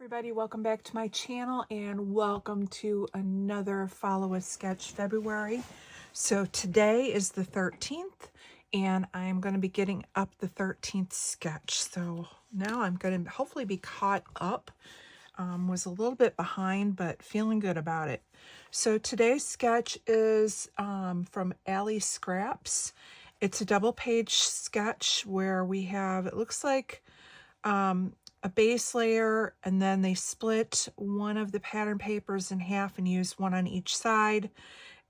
Everybody, welcome back to my channel and welcome to another Follow a Sketch February. So today is the 13th and I'm going to be getting up the 13th sketch. So now I'm going to hopefully be caught up. Was a little bit behind, but feeling good about it. So today's sketch is from Allie Scraps. It's a double page sketch where we have, it looks like a base layer, and then they split one of the pattern papers in half and use one on each side.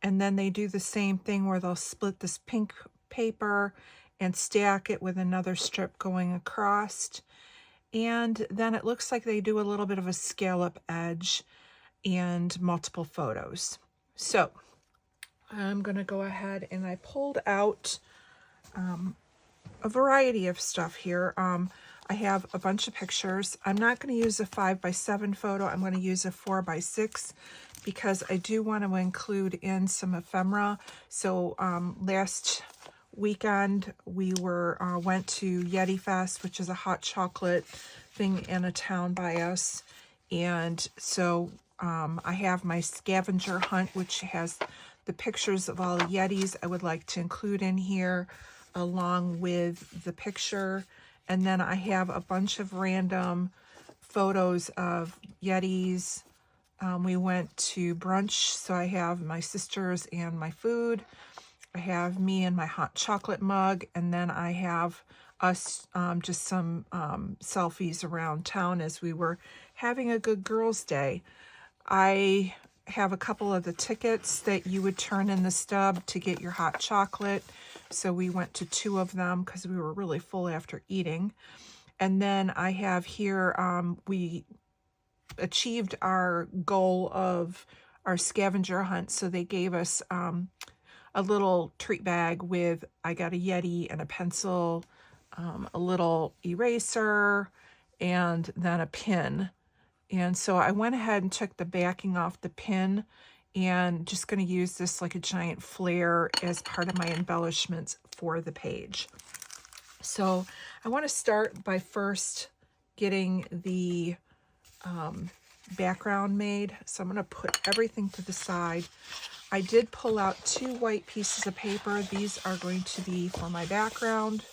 And then they do the same thing where they'll split this pink paper and stack it with another strip going across. And then it looks like they do a little bit of a scallop edge and multiple photos. So I'm going to go ahead and I pulled out a variety of stuff here. I have a bunch of pictures. I'm not going to use a 5x7 photo. I'm going to use a 4x6 because I do want to include in some ephemera. So last weekend we went to Yeti Fest, which is a hot chocolate thing in a town by us. And so I have my scavenger hunt, which has the pictures of all the Yetis I would like to include in here along with the picture. And then I have a bunch of random photos of Yetis. We went to brunch, so I have my sisters and my food. I have me and my hot chocolate mug, and then I have us just some selfies around town as we were having a good girls' day. I have a couple of the tickets that you would turn in the stub to get your hot chocolate. So we went to 2 of them because we were really full after eating. And then I have here, we achieved our goal of our scavenger hunt. So they gave us a little treat bag with, I got a Yeti and a pencil, a little eraser, and then a pin. And so I went ahead and took the backing off the pin and just going to use this like a giant flare as part of my embellishments for the page. So I want to start by first getting the background made. So I'm going to put everything to the side. I did pull out 2 white pieces of paper. These are going to be for my background.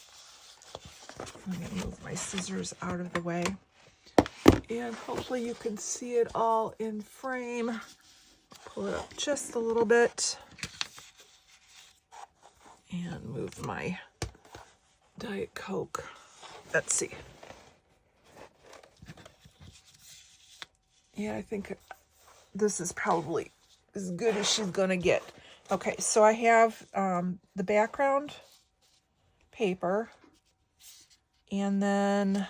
I'm going to move my scissors out of the way. And hopefully you can see it all in frame. Pull it up just a little bit. And move my Diet Coke. Let's see. Yeah, I think this is probably as good as she's gonna get. Okay, so I have the background paper. And then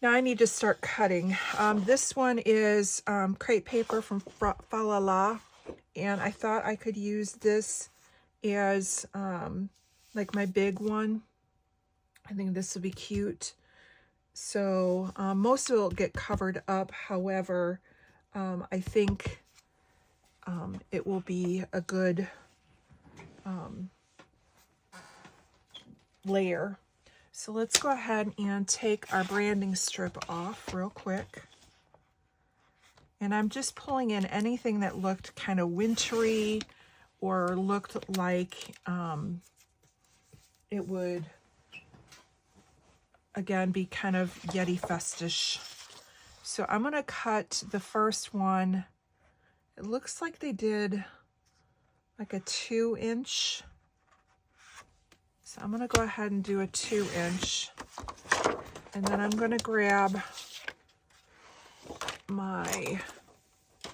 now I need to start cutting. This one is crepe paper from Fa La La, and I thought I could use this as like my big one. I think this would be cute. So most of it will get covered up. However, I think it will be a good layer. So let's go ahead and take our branding strip off real quick. And I'm just pulling in anything that looked kind of wintry or looked like it would, again, be kind of Yeti Festish. So I'm going to cut the first one. It looks like they did like a 2-inch. So I'm going to go ahead and do a 2-inch. And then I'm going to grab my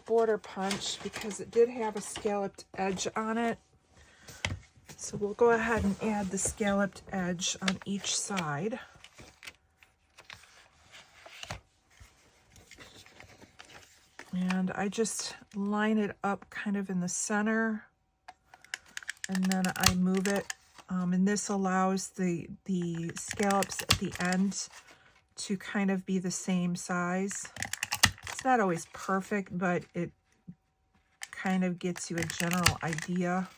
border punch because it did have a scalloped edge on it. So we'll go ahead and add the scalloped edge on each side. And I just line it up kind of in the center. And then I move it. And this allows the scallops at the end to kind of be the same size. It's not always perfect, but it kind of gets you a general idea.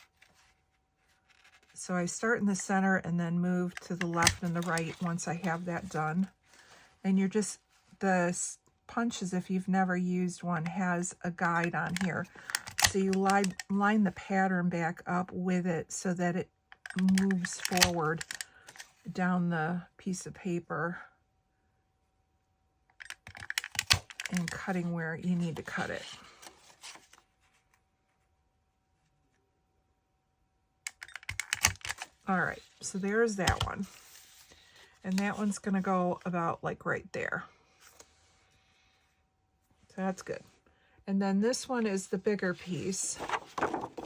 So I start in the center and then move to the left and the right once I have that done. And you're just, the punches, if you've never used one, has a guide on here. So you line the pattern back up with it so that it moves forward down the piece of paper and cutting where you need to cut it. All right, so there's that one. And that one's gonna go about like right there. So that's good. And then this one is the bigger piece.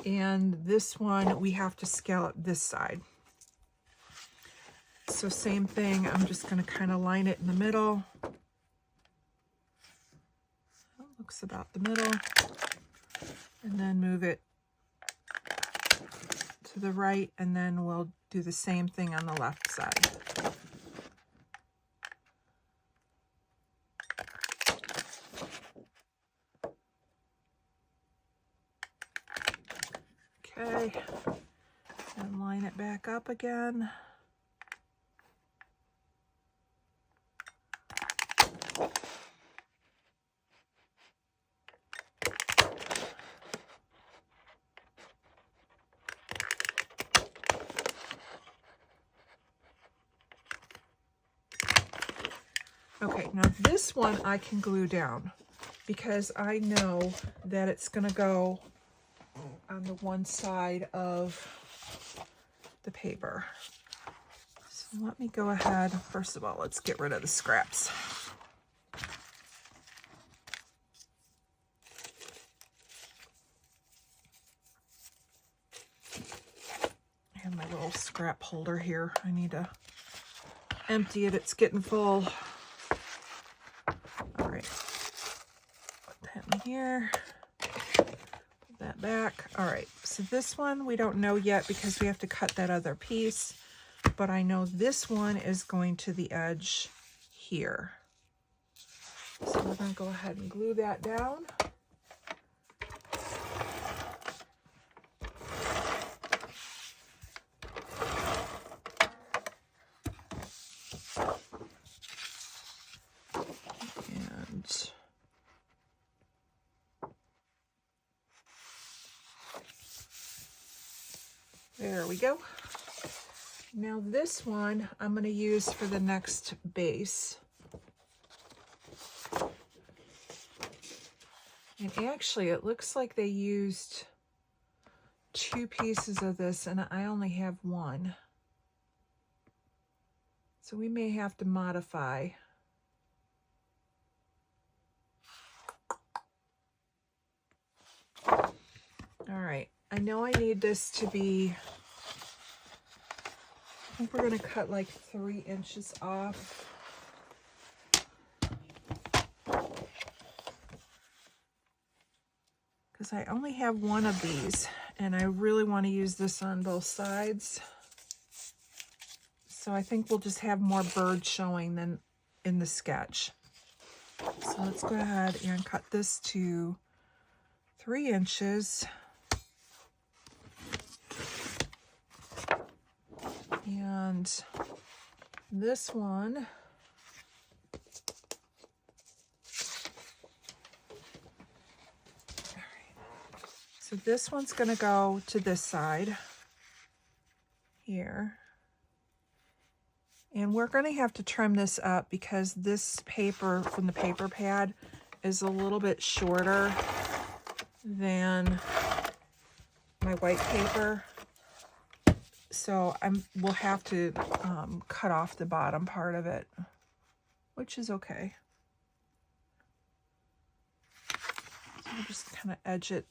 And this one, we have to scallop this side. So same thing, I'm just gonna kind of line it in the middle. That looks about the middle. And then move it to the right, and then we'll do the same thing on the left side. Okay, and line it back up again. Okay, now this one I can glue down because I know that it's going to go on the one side of the paper. So let me go ahead. First of all, let's get rid of the scraps. I have my little scrap holder here. I need to empty it. It's getting full. All right, put that in here, put that back. All right, so this one we don't know yet because we have to cut that other piece, but I know this one is going to the edge here. So we're gonna go ahead and glue that down. There we go. Now this one I'm going to use for the next base. And actually it looks like they used 2 pieces of this and I only have 1. So we may have to modify. All right, I know I need this to be, I think we're going to cut like 3 inches off. Because I only have 1 of these and I really want to use this on both sides. So I think we'll just have more bird showing than in the sketch. So let's go ahead and cut this to 3 inches. And this one, so this one's going to go to this side here. And we're going to have to trim this up because this paper from the paper pad is a little bit shorter than my white paper. So we'll have to cut off the bottom part of it, which is okay. So we'll just kind of edge it.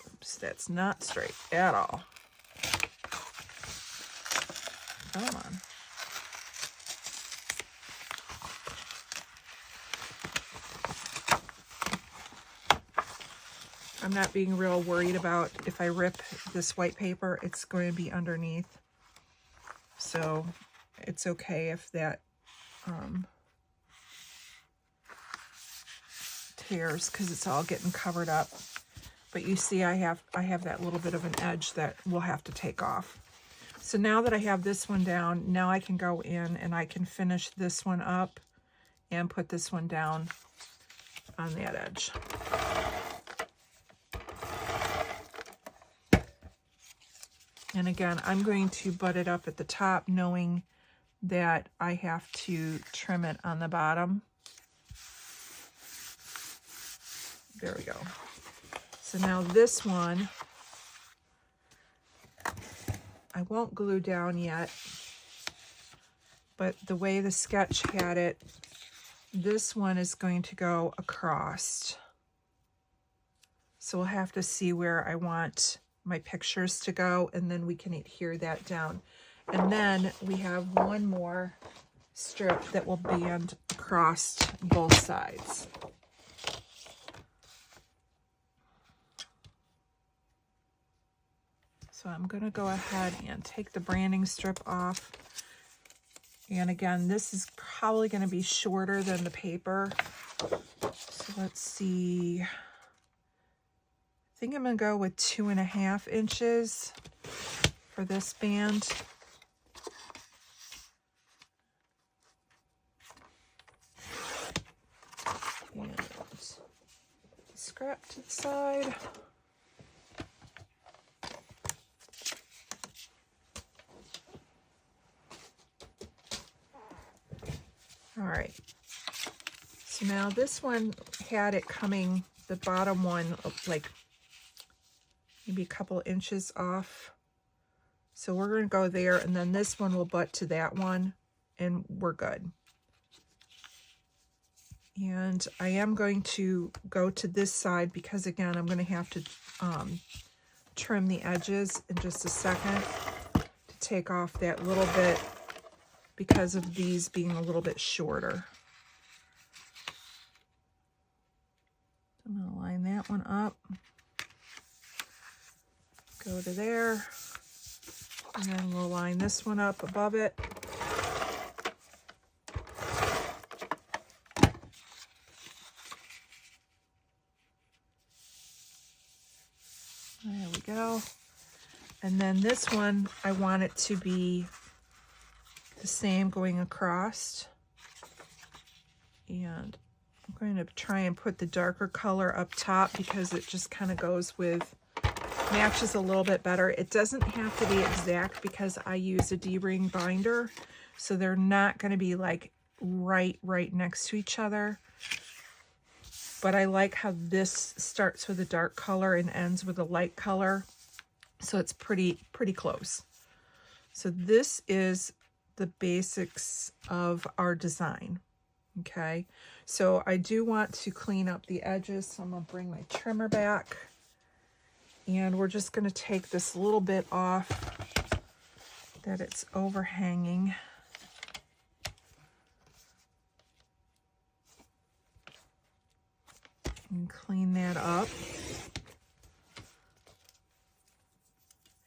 Oops, that's not straight at all. Come on. I'm not being real worried about if I rip this white paper, it's going to be underneath. So it's okay if that tears because it's all getting covered up. But you see I have that little bit of an edge that we'll have to take off. So now that I have this one down, now I can go in and I can finish this one up and put this one down on that edge. And again, I'm going to butt it up at the top, knowing that I have to trim it on the bottom. There we go. So now this one, I won't glue down yet, but the way the sketch had it, this one is going to go across. So we'll have to see where I want my pictures to go, and then we can adhere that down. And then we have one more strip that will band across both sides. So I'm going to go ahead and take the branding strip off. And again, this is probably going to be shorter than the paper. So let's see. I think I'm going to go with 2.5 inches for this band. And scrap to the side. All right, so now this one had it coming, the bottom one, like maybe a couple inches off. So we're going to go there, and then this one will butt to that one, and we're good. And I am going to go to this side because, again, I'm going to have to trim the edges in just a second to take off that little bit, because of these being a little bit shorter. I'm going to line that one up, go to there, and then we'll line this one up above it. There we go. And then this one, I want it to be the same going across, and I'm going to try and put the darker color up top because it just kind of goes with, matches a little bit better. It doesn't have to be exact because I use a D-ring binder, so they're not going to be like right next to each other. But I like how this starts with a dark color and ends with a light color, so it's pretty close. So this is the basics of our design. Okay, so I do want to clean up the edges, so I'm going to bring my trimmer back, and we're just going to take this little bit off that it's overhanging. And clean that up.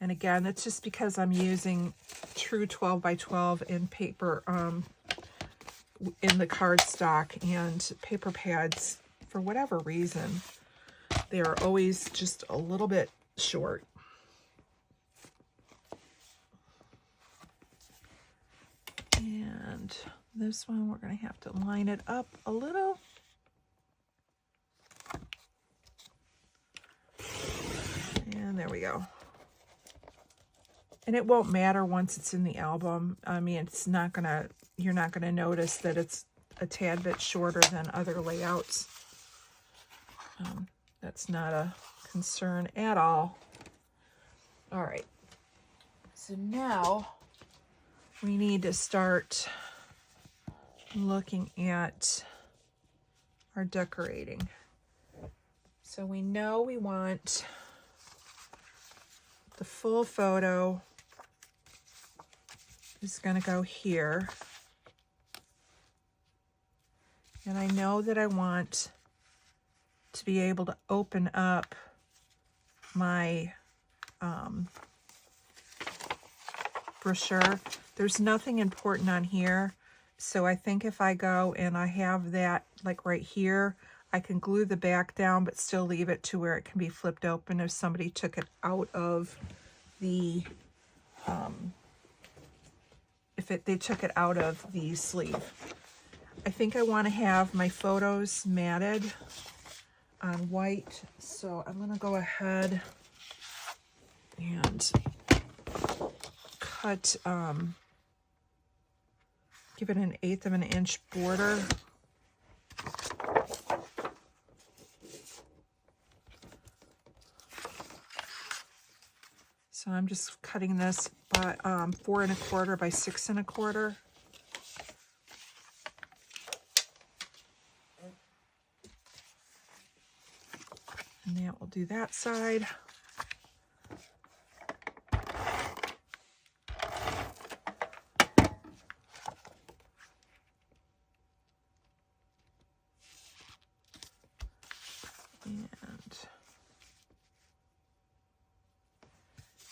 And again, that's just because I'm using true 12 by 12 in paper, in the cardstock, and paper pads, for whatever reason, they are always just a little bit short. And this one, we're going to have to line it up a little. And there we go. And it won't matter once it's in the album. I mean, it's not gonna, you're not gonna notice that it's a tad bit shorter than other layouts. That's not a concern at all. All right. So now we need to start looking at our decorating. So we know we want the full photo is going to go here. And I know that I want to be able to open up my brochure. There's nothing important on here. So I think if I go and I have that like right here, I can glue the back down, but still leave it to where it can be flipped open if somebody took it out of the, they took it out of the sleeve. I think I want to have my photos matted on white, so I'm going to go ahead and cut, give it 1/8 of an inch border. So I'm just cutting this by 4 1/4 by 6 1/4. And that will do that side.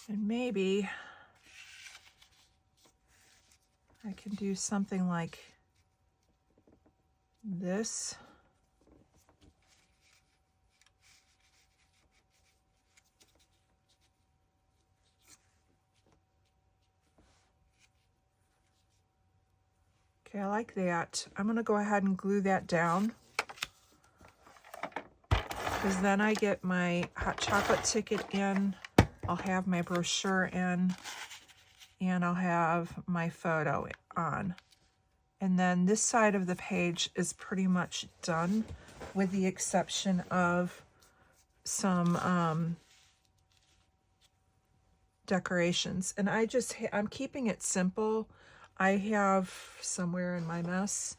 And maybe I can do something like this. Okay, I like that. I'm going to go ahead and glue that down, because then I get my hot chocolate ticket in, I'll have my brochure in, and I'll have my photo on. And then this side of the page is pretty much done, with the exception of some decorations. And I'm keeping it simple. I have somewhere in my mess,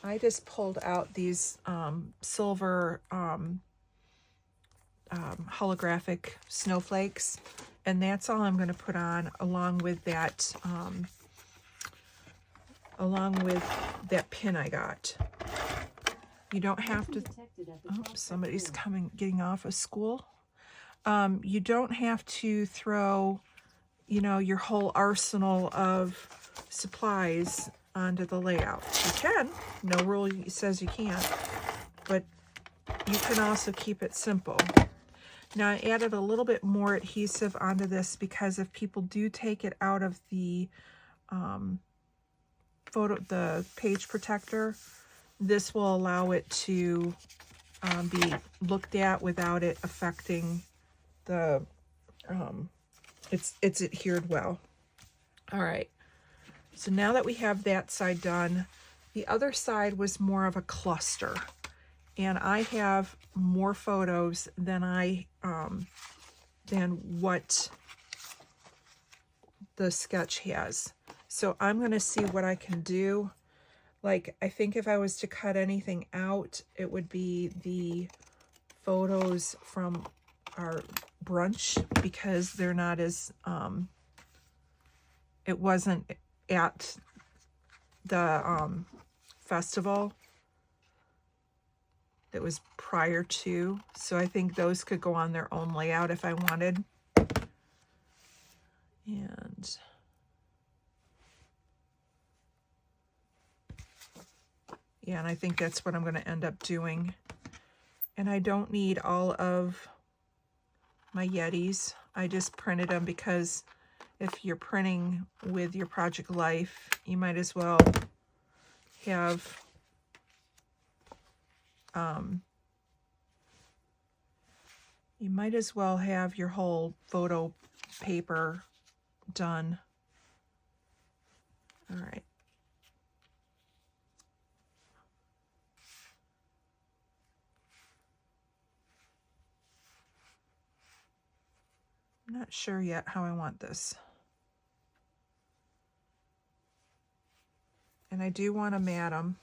I just pulled out these silver holographic snowflakes, and that's all I'm going to put on, along with that pin I got. You don't have to, oh, somebody's getting off of school. You don't have to throw, you know, your whole arsenal of supplies onto the layout. You can, no rule says you can't, but you can also keep it simple. Now I added a little bit more adhesive onto this, because if people do take it out of the the page protector, this will allow it to be looked at without it affecting the it's adhered well. All right, so now that we have that side done, the other side was more of a cluster, and I have more photos than than what the sketch has. So I'm going to see what I can do. Like, I think if I was to cut anything out, it would be the photos from our brunch, because they're not as, it wasn't at the festival. That was prior to. So I think those could go on their own layout if I wanted. And yeah, and I think that's what I'm going to end up doing. And I don't need all of my Yetis. I just printed them because if you're printing with your Project Life, you might as well have your whole photo paper done. All right. I'm not sure yet how I want this. And I do want to mat them.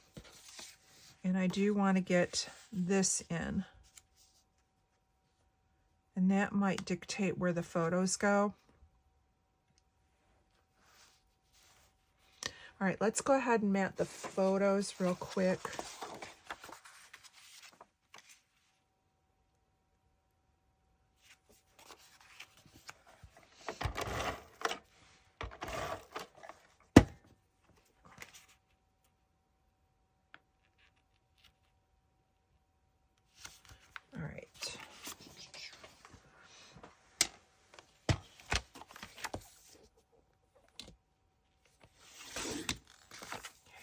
And I do want to get this in. And that might dictate where the photos go. All right, let's go ahead and mat the photos real quick. All right.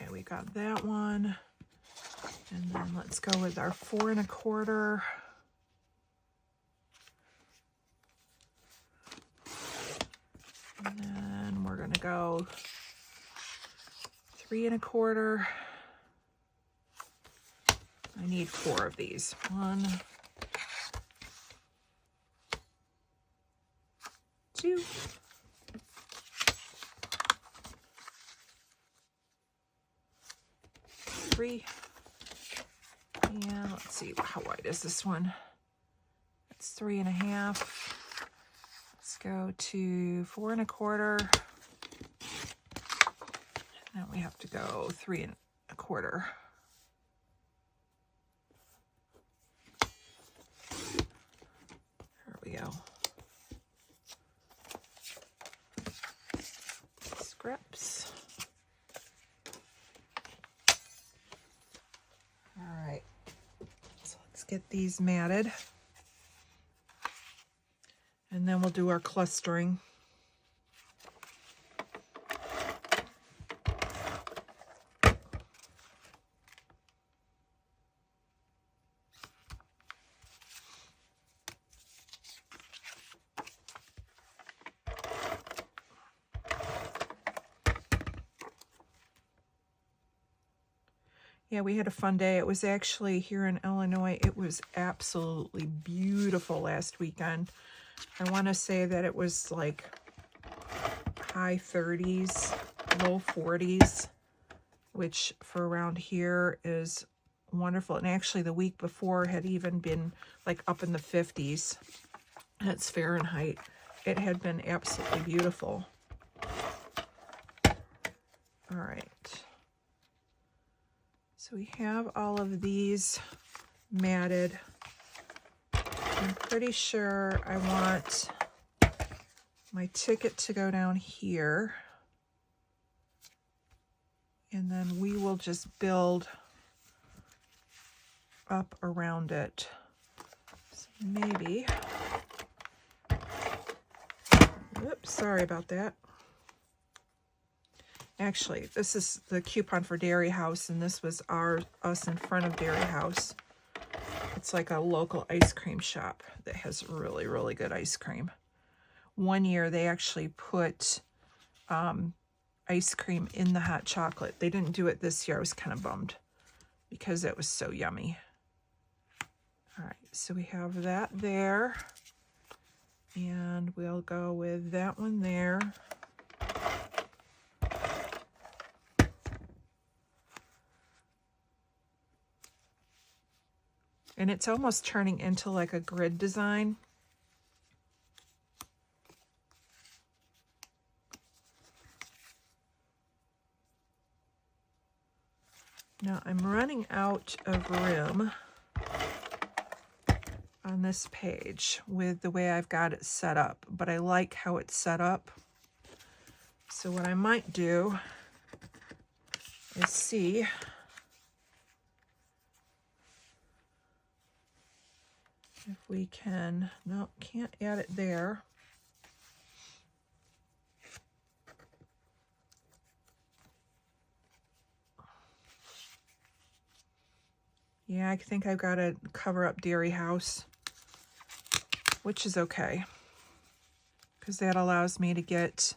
Okay, we got that one. And then let's go with our 4 1/4. And then we're gonna go 3 1/4. I need 4 of these. 1, 2, 3, and let's see, how wide is this one? It's 3 1/2. Let's go to 4 1/4. Now we have to go 3 1/4. There we go. Scripts. All right, so let's get these matted, and then we'll do our clustering. Yeah, we had a fun day. It was actually here in Illinois. It was absolutely beautiful last weekend. I want to say that it was like high 30s, low 40s, which for around here is wonderful. And actually the week before had even been like up in the 50s. That's Fahrenheit. It had been absolutely beautiful. All right. So we have all of these matted. I'm pretty sure I want my ticket to go down here. And then we will just build up around it. So maybe, oops, sorry about that. Actually, this is the coupon for Dairy House, and this was us in front of Dairy House. It's like a local ice cream shop that has really, really good ice cream. One year they actually put ice cream in the hot chocolate. They didn't do it this year. I was kind of bummed because it was so yummy. All right, so we have that there, and we'll go with that one there. And it's almost turning into like a grid design. Now I'm running out of room on this page with the way I've got it set up, but I like how it's set up. So what I might do is see if we can, no, can't add it there. Yeah, I think I've got to cover up Dairy House, which is okay, because that allows me to get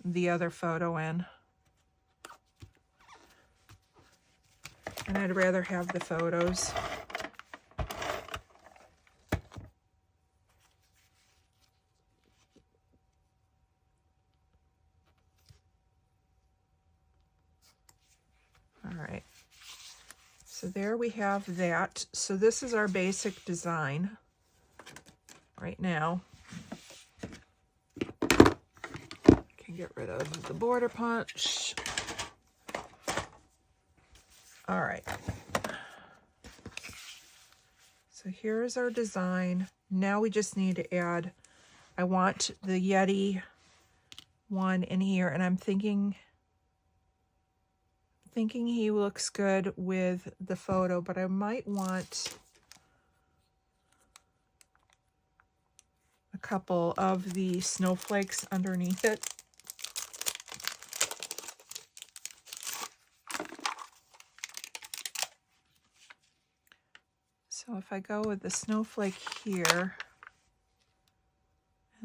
the other photo in. And I'd rather have the photos. All right. So there we have that. So this is our basic design right now. Can get rid of the border punch. All right. So here's our design. Now we just need to add, I want the Yeti one in here, and I'm thinking he looks good with the photo, but I might want a couple of the snowflakes underneath it. if I go with the snowflake here,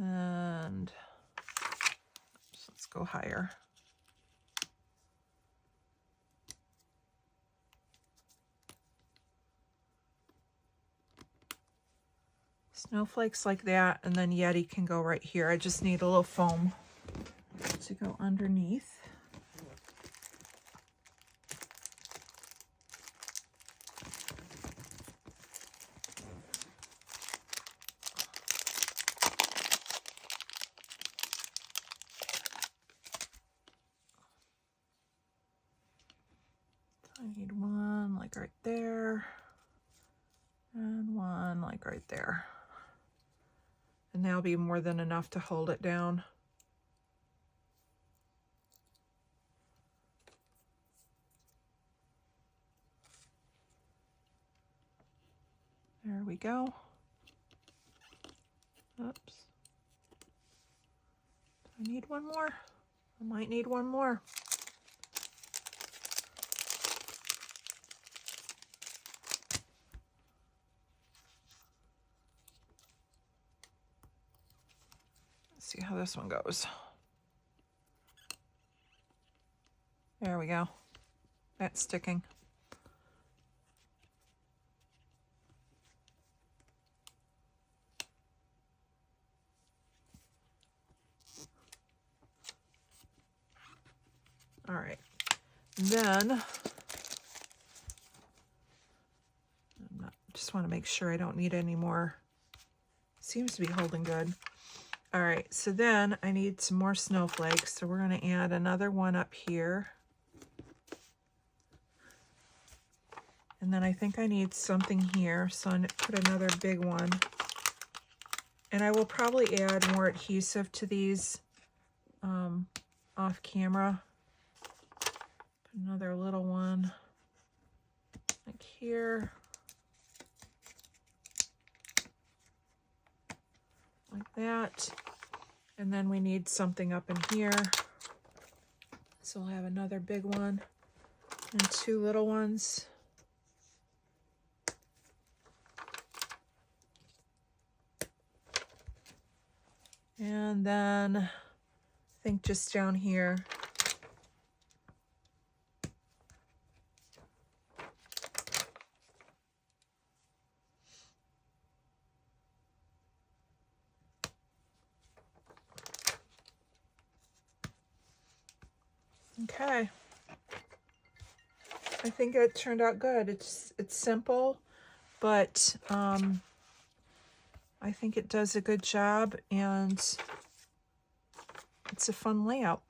and let's go higher. Snowflakes like that, and then Yeti can go right here. I just need a little foam to go underneath. I need one like right there, and one like right there. And that'll be more than enough to hold it down. There we go. Oops. I need one more. I might need one more. Let's see how this one goes. There we go. That's sticking. All right, then just want to make sure I don't need any more. Seems to be holding good. All right, so then I need some more snowflakes. So we're going to add another one up here. And then I think I need something here, so I'm going to put another big one. And I will probably add more adhesive to these off camera. Another little one like here, like that. And then we need something up in here. So we'll have another big one and two little ones. And then I think just down here, okay. I think it turned out good. It's simple, but I think it does a good job, and it's a fun layout.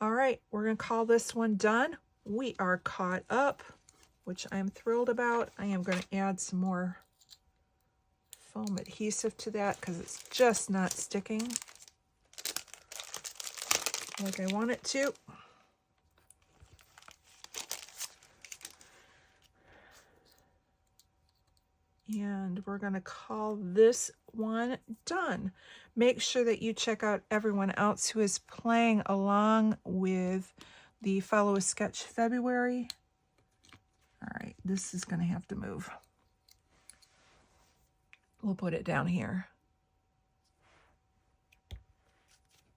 All right, we're gonna call this one done. We are caught up, which I'm thrilled about. I am gonna add some more foam adhesive to that because it's just not sticking like I want it to. And we're going to call this one done. Make sure that you check out everyone else who is playing along with the Follow a Sketch February. All right, this is going to have to move. We'll put it down here.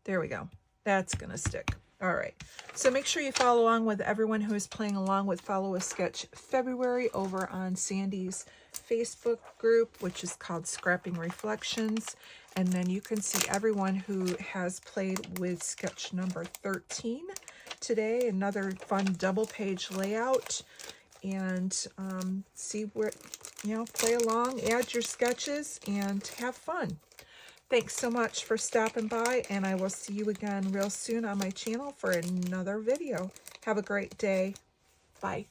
There we go. That's going to stick. All right, so make sure you follow along with everyone who is playing along with Follow a Sketch February over on Sandy's Facebook group, which is called Scrapping Reflections. And then you can see everyone who has played with sketch number 13 today, another fun double page layout. And see where, play along, add your sketches, and have fun. Thanks so much for stopping by, and I will see you again real soon on my channel for another video. Have a great day. Bye.